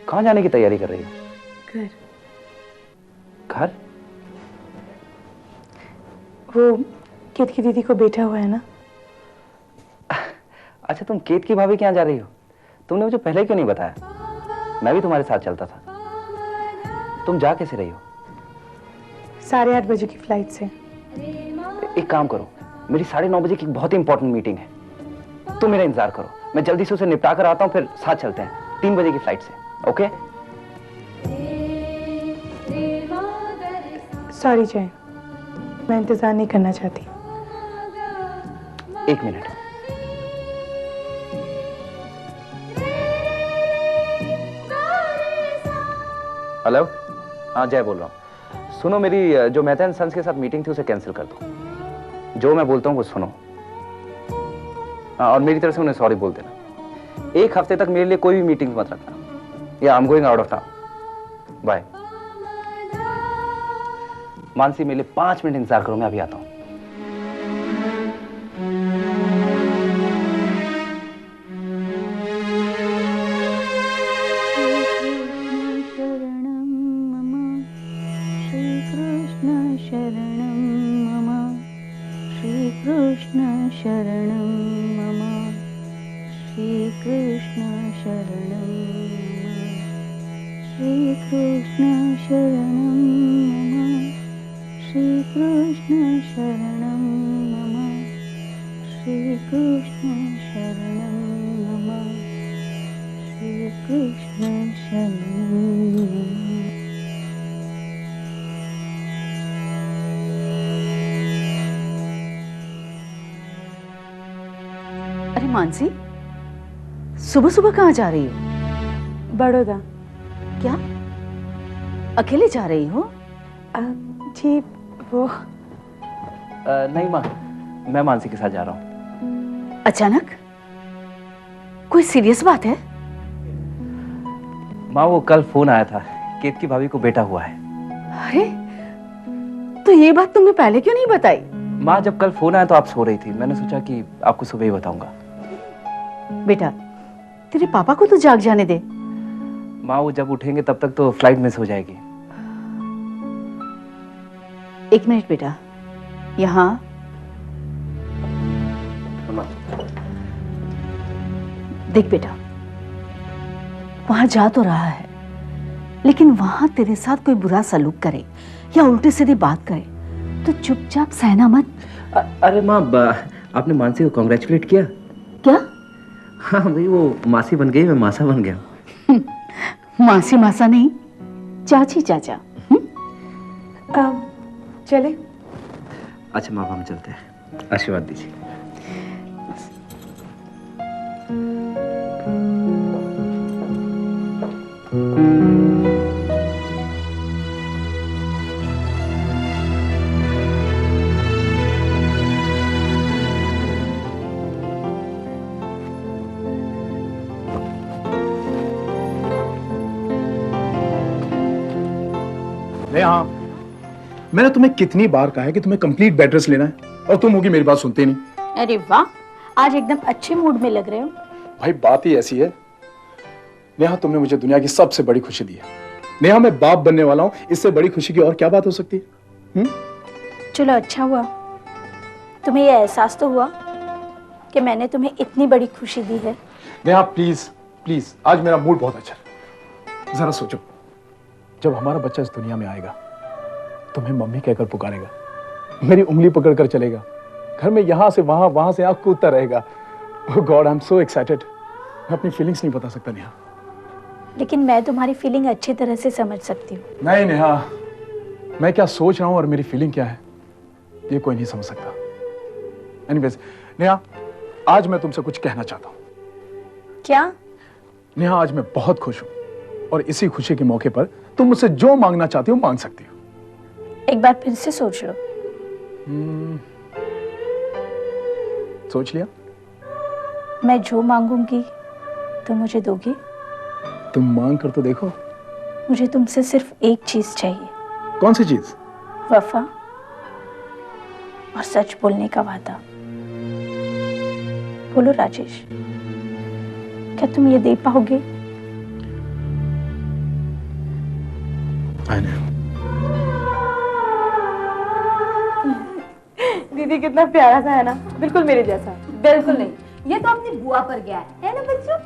कहाँ जाने की तैयारी कर रही हो? घर। घर? वो केत की दीदी को बेटा हुआ है ना। अच्छा, तुम केत की भाभी के यहाँ जा रही हो? तुमने मुझे पहले क्यों नहीं बताया? मैं भी तुम्हारे साथ चलता था। तुम जा कैसे रही हो? 8:30 बजे की फ्लाइट से। एक काम करो, मेरी 9:30 बजे की बहुत ही इंपॉर्टेंट मीटिंग है। तुम मेरा इंतजार करो, मैं जल्दी से उसे निपटा कर आता हूँ, फिर साथ चलते हैं 3 बजे की फ्लाइट से। ओके? सॉरी जय, मैं इंतजार नहीं करना चाहती। 1 मिनट। हेलो, हाँ जय बोल रहा हूँ। सुनो, मेरी जो मेहता एंड सन्स के साथ मीटिंग थी उसे कैंसिल कर दो। जो मैं बोलता हूँ वो सुनो। हाँ, और मेरी तरफ से उन्हें सॉरी बोल देना। 1 हफ्ते तक मेरे लिए कोई भी मीटिंग मत रखना। या I am going out of town. Bye. Mansi, मेरे लिए 5 मिनट इंतजार करो, मैं अभी आता हूँ। अरे मानसी, सुबह सुबह कहाँ जा रही हो? बड़ौदा। क्या अकेले जा रही हो? जी वो नहीं माँ, मैं मानसी के साथ जा रहा हूँ। अचानक? कोई सीरियस बात है? माँ, वो कल फोन आया था, केत की भाभी को बेटा हुआ है। अरे, तो ये बात तुमने पहले क्यों नहीं बताई? माँ, जब कल फोन आया तो आप सो रही थी, मैंने सोचा कि आपको सुबह ही बताऊंगा। बेटा, तेरे पापा को तो जाग जाने दे। माँ, वो जब उठेंगे तब तक तो फ्लाइट मिस हो जाएगी। 1 मिनट बेटा, यहाँ देख बेटा, वहां जा तो रहा है, लेकिन वहां तेरे साथ कोई बुरा सलूक करे या उल्टी सीधी बात करे तो चुपचाप सहना मत। अरे माँ, आपने मानसी को कांग्रेचुलेट किया? क्या? हाँ भाई, वो मासी बन गई, मैं मासा बन गया। मासी मासा नहीं, चाची चाचा। चले। अच्छा माँ, हम चलते हैं, आशीर्वाद दीजिए। हाँ, मैंने तुम्हें कितनी बार कहा है कि तुम्हें कंप्लीट बेड रेस्ट लेना है, और तुम होगी मेरी बात सुनते नहीं। अरे वाह, आज एकदम अच्छे मूड में लग रहे हो। भाई बात ही ऐसी है नेहा, तुमने मुझे दुनिया की सबसे बड़ी खुशी दी है। नेहा, मैं बाप बनने वाला हूं, इससे बड़ी खुशी की और क्या बात हो सकती है? चलो अच्छा हुआ, तुम्हें यह एहसास तो हुआ कि मैंने तुम्हें इतनी बड़ी खुशी दी है। नेहा प्लीज प्लीज, आज मेरा मूड बहुत अच्छा है। जरा सोचो, जब हमारा बच्चा इस दुनिया में आएगा, तुम्हें मम्मी कहकर पुकारेगा, मेरी उंगली पकड़कर चलेगा, घर में यहां से वहां, वहां से आंख कूदता रहेगा। Oh god, I am so excited. मैं अपनी फीलिंग्स नहीं बता सकता नेहा। लेकिन मैं तुम्हारी फीलिंग अच्छी तरह से समझ सकती हूँ। नहीं नेहा, मैं क्या सोच रहा हूं और मेरी फीलिंग क्या है, ये कोई नहीं समझ सकता। एनीवेज नेहा, आज मैं तुमसे कुछ कहना चाहता हूं। क्या? नेहा, आज मैं बहुत खुश हूं, और इसी खुशी के मौके पर तुम मुझसे जो मांगना चाहती हो मांग सकती हो। एक बार फिर से सोच लो। सोच लिया? मैं जो मांगूंगी तुम मुझे दोगी? तुम मांग कर तो देखो। मुझे तुमसे सिर्फ एक चीज चाहिए। कौन सी चीज? वफा और सच बोलने का वादा। बोलो राजेश, क्या तुम ये दे पाओगे? दीदी कितना प्यारा सा है ना, बिल्कुल मेरे जैसा। बिल्कुल नहीं, ये तो अपनी बुआ पर गया है ना बच्चों?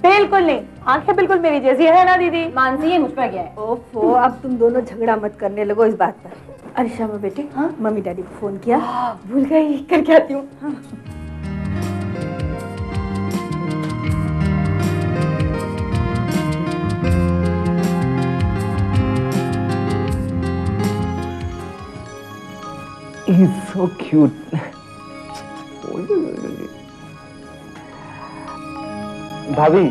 बिल्कुल नहीं, आंखें बिल्कुल मेरी जैसी है ना दीदी। मानसी ये मुझ पर गया है। ओफो, अब तुम दोनों झगड़ा मत करने लगो इस बात पर। अरे श्यामा बेटी, हाँ मम्मी डैडी को फोन किया? भूल गई, करके आती हूँ। हाँ। He's so cute. भाभी,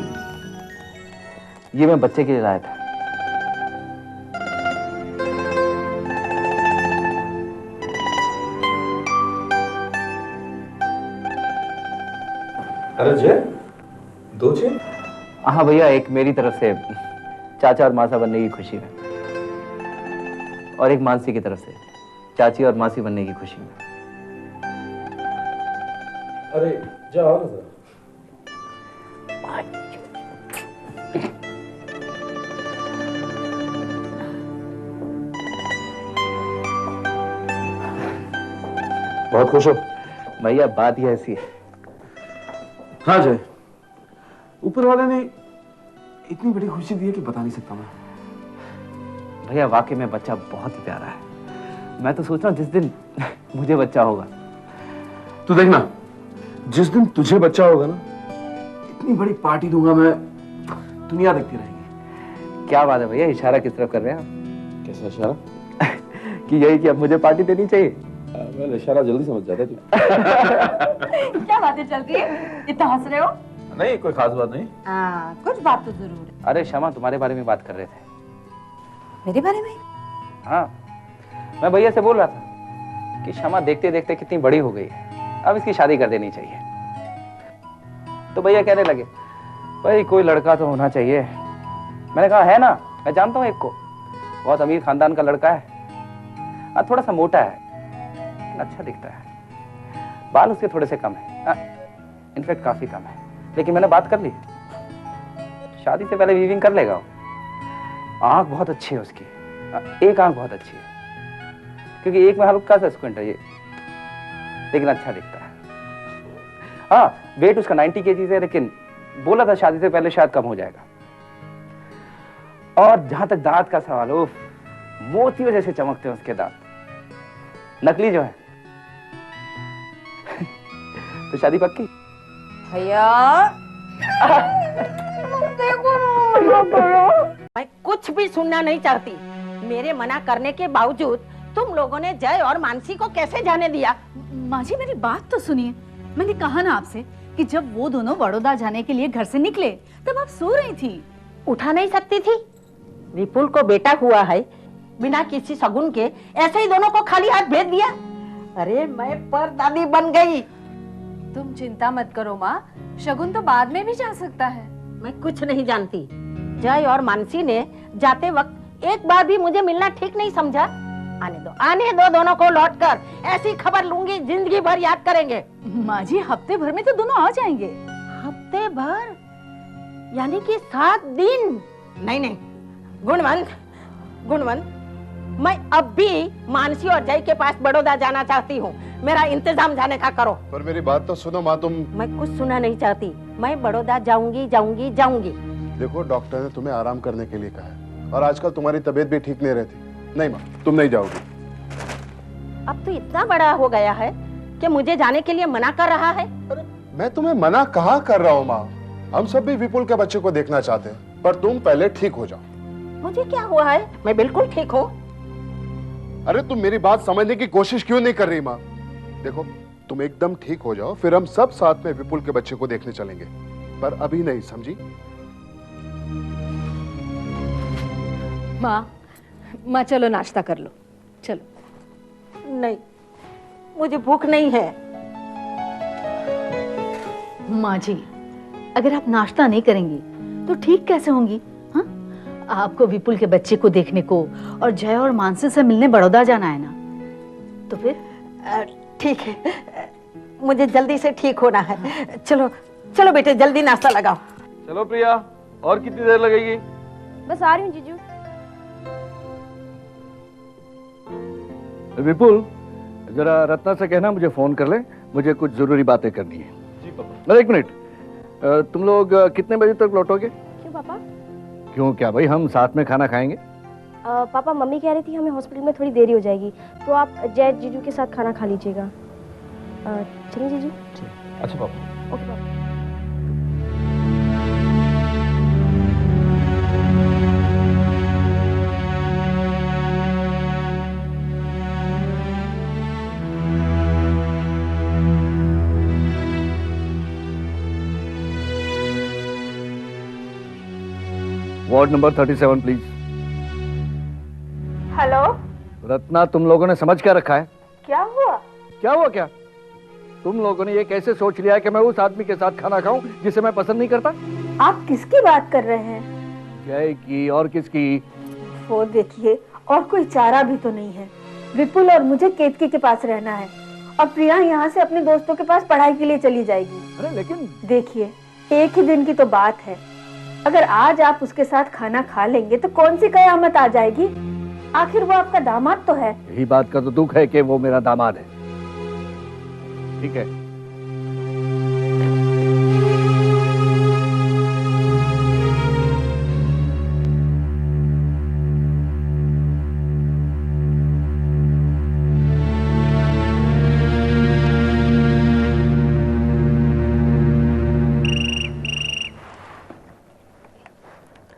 ये मैं बच्चे के लिए लाया था। अरे जय, दो चेन? हाँ भैया, एक मेरी तरफ से चाचा और मासा बनने की खुशी में, और एक मानसी की तरफ से चाची और मासी बनने की खुशी में। अरे जाओ ना जरा। बहुत खुश हो? भैया बात ही ऐसी है। हाँ जय, ऊपर वाले ने इतनी बड़ी खुशी दी है कि बता नहीं सकता मैं। भैया वाकई में बच्चा बहुत ही प्यारा है। मैं तो सोच रहा हूँ जिस दिन मुझे बच्चा होगा। तू देखना, जिस दिन तुझे बच्चा होगा ना, इतनी बड़ी पार्टी दूंगा मैं, दुनिया देखती रहेगी। क्या बात है भैया, इशारा किस तरफ कर रहे हैं आप? कैसा इशारा? कि यही कि अब मुझे पार्टी देनी चाहिए। मैं इशारा जल्दी समझ जाता तू। क्या बातें चल रही है? इतना हंस रहे हो? नहीं, कोई खास बात नहीं। हाँ, कुछ बात तो जरूर है। अरे क्षमा, तुम्हारे बारे में बात कर रहे थे। मेरे बारे में? हाँ, मैं भैया से बोल रहा था कि क्षमा देखते देखते कितनी बड़ी हो गई है, अब इसकी शादी कर देनी चाहिए। तो भैया कहने लगे, भाई कोई लड़का तो होना चाहिए। मैंने कहा है ना, मैं जानता हूँ एक को, बहुत अमीर खानदान का लड़का है, थोड़ा सा मोटा है लेकिन अच्छा दिखता है, बाल उसके थोड़े से कम है, इनफैक्ट काफी कम है, लेकिन मैंने बात कर ली, शादी से पहले वीविंग कर लेगा वो। आंख बहुत अच्छी है उसकी, एक आंख बहुत अच्छी है, क्योंकि एक में हल्का सा स्क्विंट है ये, लेकिन अच्छा दिखता है। हाँ, वेट उसका 90 kg है, लेकिन बोला था शादी से पहले शायद कम हो जाएगा। और जहां तक दांत का सवाल हो, मोतियों जैसे चमकते हैं उसके दांत, नकली जो है। तो शादी पक्की? भैया मैं कुछ भी सुनना नहीं चाहती। मेरे मना करने के बावजूद तुम लोगों ने जय और मानसी को कैसे जाने दिया? माँ जी मेरी बात तो सुनिए। मैंने कहा ना आपसे कि जब वो दोनों बड़ौदा जाने के लिए घर से निकले तब आप सो रही थी। उठा नहीं सकती थी? विपुल को बेटा हुआ है, बिना किसी शगुन के ऐसे ही दोनों को खाली हाथ भेज दिया। अरे मैं परदादी बन गई। तुम चिंता मत करो माँ, शगुन तो बाद में भी जा सकता है। मैं कुछ नहीं जानती। जय और मानसी ने जाते वक्त एक बार भी मुझे मिलना ठीक नहीं समझा। आने दो दोनों को लौटकर, ऐसी खबर लूंगी जिंदगी भर याद करेंगे। माँ जी हफ्ते भर में तो दोनों आ जाएंगे। हफ्ते भर यानी कि 7 दिन? नहीं, गुणवंत, मैं अब भी मानसी और जय के पास बड़ौदा जाना चाहती हूँ। मेरा इंतजाम जाने का करो। पर मेरी बात तो सुनो माँ, तुम। मैं कुछ सुना नहीं चाहती। मैं बड़ौदा जाऊंगी। देखो, डॉक्टर ने तुम्हें आराम करने के लिए कहा है, और आजकल तुम्हारी तबीयत भी ठीक नहीं रहती। नहीं माँ, तुम नहीं जाओगी। अब तो इतना बड़ा हो गया है कि मुझे जाने के लिए मना कर रहा है। अरे मैं तुम्हें मना कहाँ कर रहा हूँ माँ, हम सब भी विपुल के बच्चे को देखना चाहते हैं, पर तुम पहले ठीक हो जाओ। मुझे क्या हुआ है? मैं बिल्कुल ठीक हूँ। अरे तुम मेरी बात समझने की कोशिश क्यों नहीं कर रही माँ? देखो, तुम एकदम ठीक हो जाओ, फिर हम सब साथ में विपुल के बच्चे को देखने चलेंगे, पर अभी नहीं, समझी? माँ चलो नाश्ता कर लो, चलो। नहीं, मुझे भूख नहीं है। माँ जी अगर आप नाश्ता नहीं करेंगी तो ठीक कैसे होंगी? हाँ, आपको विपुल के बच्चे को देखने को और जय और मानसी से मिलने बड़ौदा जाना है ना, तो फिर ठीक है, मुझे जल्दी से ठीक होना है। चलो बेटे, जल्दी नाश्ता लगाओ। चलो प्रिया, और कितनी देर लगेगी? बस आ रही हूँ जीजू। विपुल, जरा रत्ना से कहना मुझे फोन कर ले, मुझे कुछ जरूरी बातें करनी है। जी पापा। अरे एक मिनट, तुम लोग कितने बजे तक लौटोगे? क्यों पापा? क्यों क्या भाई, हम साथ में खाना खाएंगे। पापा मम्मी कह रही थी हमें हॉस्पिटल में थोड़ी देरी हो जाएगी, तो आप जय जीजू के साथ खाना खा लीजिएगा। चलिए जीजू। अच्छा पापा। ओके पापा। Ward number 37 please. Hello, Ratna, तुम लोगों ने समझ क्या रखा है? क्या हुआ? क्या हुआ क्या? तुम लोगों ने ये कैसे सोच लिया है कि मैं उस आदमी के साथ खाना खाऊं जिसे मैं पसंद नहीं करता? आप किसकी बात कर रहे हैं? जय की और किसकी? वो देखिए, और कोई चारा भी तो नहीं है। विपुल और मुझे केतकी के पास रहना है और प्रिया यहाँ से अपने दोस्तों के पास पढ़ाई के लिए चली जाएगी। अरे लेकिन देखिए, एक ही दिन की तो बात है। अगर आज आप उसके साथ खाना खा लेंगे तो कौन सी कयामत आ जाएगी? आखिर वो आपका दामाद तो है। यही बात का तो दुख है कि वो मेरा दामाद है। ठीक है,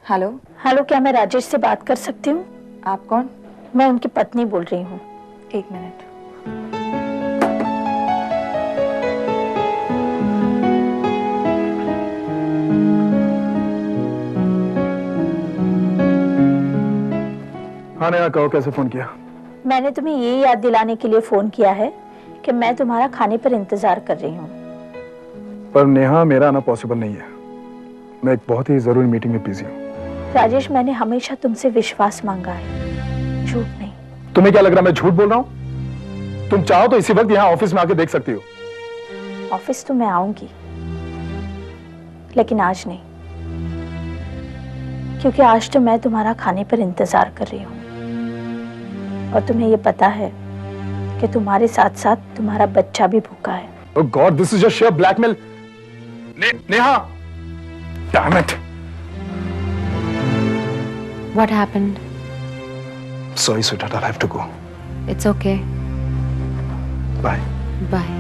हेलो, हेलो, क्या मैं राजेश से बात कर सकती हूँ? आप कौन? मैं उनकी पत्नी बोल रही हूँ। एक मिनट। हाँ नेहा, कहो कैसे फोन किया? मैंने तुम्हें ये याद दिलाने के लिए फोन किया है कि मैं तुम्हारा खाने पर इंतजार कर रही हूँ। पर नेहा, मेरा आना पॉसिबल नहीं है। मैं एक बहुत ही जरूरी मीटिंग में बिजी हूँ। राजेश, मैंने हमेशा तुमसे विश्वास मांगा है, झूठ नहीं। तुम्हें क्या लग रहा है मैं झूठ बोल रहा हूँ? तुम चाहो तो इसी वक्त यहाँ ऑफिस में आके देख सकती हो। ऑफिस तो मैं आऊंगी, लेकिन आज नहीं, क्योंकि आज तो मैं तुम्हारा खाने पर इंतजार कर रही हूँ और तुम्हें ये पता है कि तुम्हारे साथ साथ तुम्हारा बच्चा भी भूखा है। Oh God, this is just sheer blackmail. Neha, damn it. What happened? Sorry, sweetheart, I'll have to go. It's okay. Bye. Bye.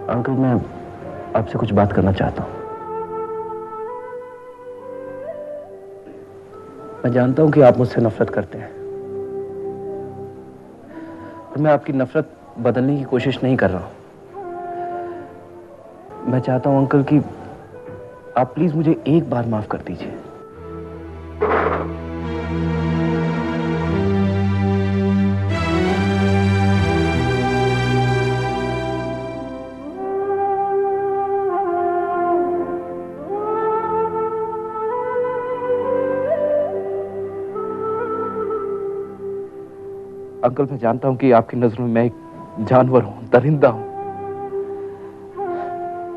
Uncle, मैं आपसे कुछ बात करना चाहता हूं। मैं जानता हूं कि आप मुझसे नफरत करते हैं और मैं आपकी नफरत बदलने की कोशिश नहीं कर रहा हूं। मैं चाहता हूं अंकल कि आप प्लीज मुझे एक बार माफ कर दीजिए। अंकल, मैं जानता हूं कि आपकी नजरों में मैं एक जानवर हूं, दरिंदा हूं,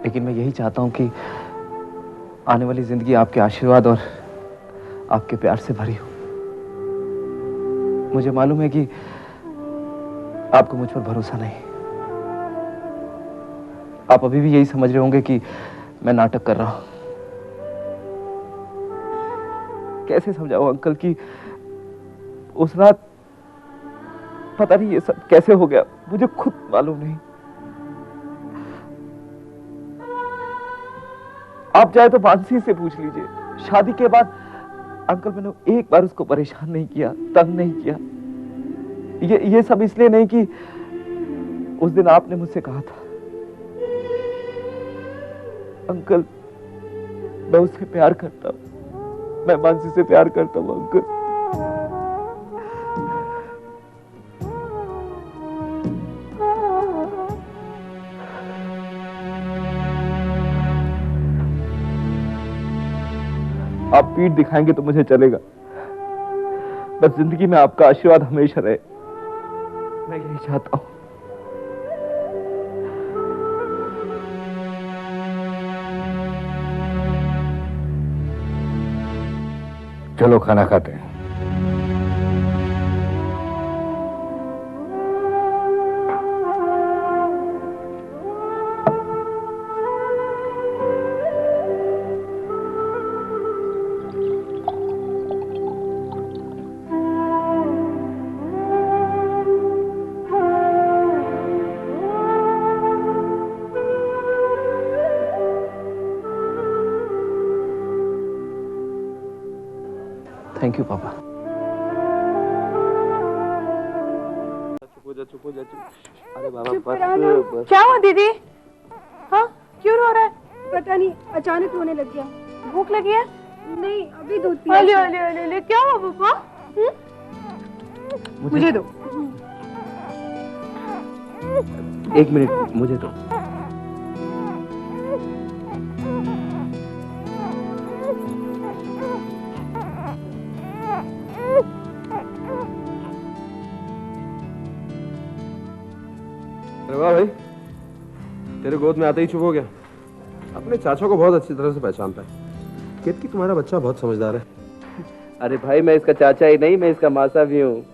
लेकिन मैं यही चाहता हूं कि आने वाली जिंदगी आपके आशीर्वाद और आपके प्यार से भरी हो। मुझे मालूम है कि आपको मुझ पर भरोसा नहीं। आप अभी भी यही समझ रहे होंगे कि मैं नाटक कर रहा हूं। कैसे समझाऊं अंकल कि उस रात पता नहीं ये सब कैसे हो गया, मुझे खुद मालूम नहीं। आप चाहे तो मानसी से पूछ लीजिए। शादी के बाद अंकल मैंने एक बार उसको परेशान नहीं किया, तंग नहीं किया। ये सब इसलिए नहीं कि उस दिन आपने मुझसे कहा था, अंकल मैं उससे प्यार करता हूं, मैं मानसी से प्यार करता हूं अंकल। आप पीठ दिखाएंगे तो मुझे चलेगा, बस जिंदगी में आपका आशीर्वाद हमेशा रहे, मैं यही चाहता हूं। चलो खाना खाते हैं। थैंक यू पापा। क्या हुआ दीदी? हाँ, क्यों रो रहा है? पता नहीं, अचानक रोने लग गया। भूख लगी है? नहीं, अभी दूध पिया। अले, क्या हुआ पापा? मुझे दो। एक मिनट मुझे दो। अरे वाह भाई, तेरे गोद में आते ही चुप हो गया। अपने चाचा को बहुत अच्छी तरह से पहचानता है। केतकी तुम्हारा बच्चा बहुत समझदार है। अरे भाई, मैं इसका चाचा ही नहीं, मैं इसका मासा भी हूँ।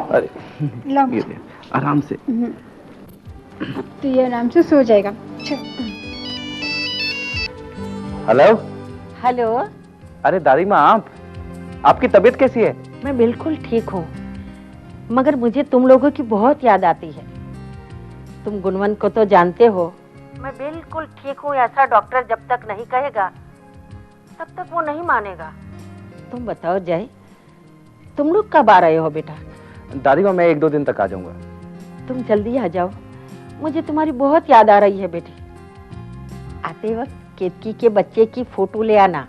अरे ये ले, आराम से। तो ये आराम से सो जाएगा। हेलो। हेलो। अरे दादी माँ, आपकी तबीयत कैसी है? मैं बिल्कुल ठीक हूँ, मगर मुझे तुम लोगों की बहुत याद आती है। तुम गुणवंत को तो जानते हो। मैं बिल्कुल ठीक हूँ ऐसा डॉक्टर जब तक नहीं कहेगा तब तक वो नहीं मानेगा। तुम बताओ जय, तुम लोग कब आ रहे हो बेटा? दादी माँ, मैं 1-2 दिन तक आ जाऊंगा। तुम जल्दी आ जाओ, मुझे तुम्हारी बहुत याद आ रही है बेटी। आते वक्त केतकी के बच्चे की फोटो ले आना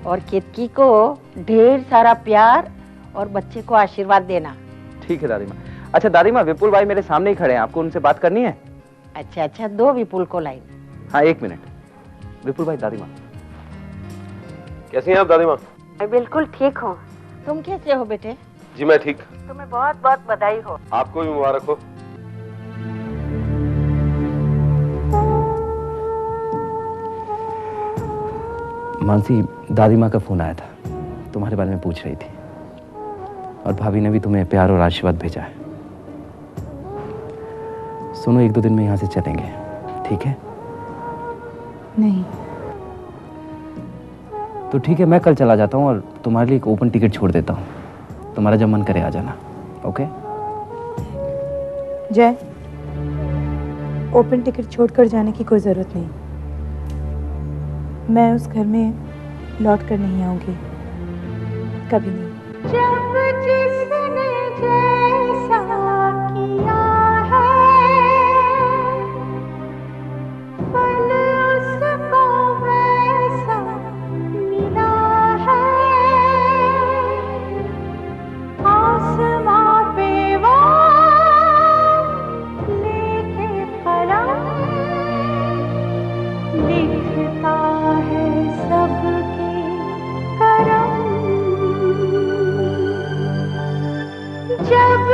और केतकी को ढेर सारा प्यार और बच्चे को आशीर्वाद देना। ठीक है दादी माँ। अच्छा दादी माँ, विपुल भाई मेरे सामने ही खड़े हैं, आपको उनसे बात करनी है? अच्छा, दो विपुल को लाइन। हाँ 1 मिनट। विपुल भाई, दादी माँ। कैसी हैं आप दादी माँ? मैं बिल्कुल ठीक हूँ, तुम कैसे हो बेटे? जी मैं ठीक। तुम्हें बहुत बहुत बधाई हो। आपको भी मुबारक हो। मानसी, दादी माँ का फोन आया था, तुम्हारे बारे में पूछ रही थी, और भाभी ने भी तुम्हें प्यार और आशीर्वाद भेजा है। सुनो, 1-2 दिन में यहाँ से चलेंगे, ठीक है? नहीं। तो ठीक है, मैं कल चला जाता हूँ और तुम्हारे लिए एक ओपन टिकट छोड़ देता हूँ। तुम्हारा जब मन करे आ जाना, ओके? जय, ओपन टिकट छोड़कर जाने की कोई जरूरत नहीं। मैं उस घर में लौट कर नहीं आऊंगी, कभी नहीं। जब जिसने जैसा किया है, फल उसको वैसा मिला है। आसमां पे वो लेके कलम लिखता है सबके करम। जब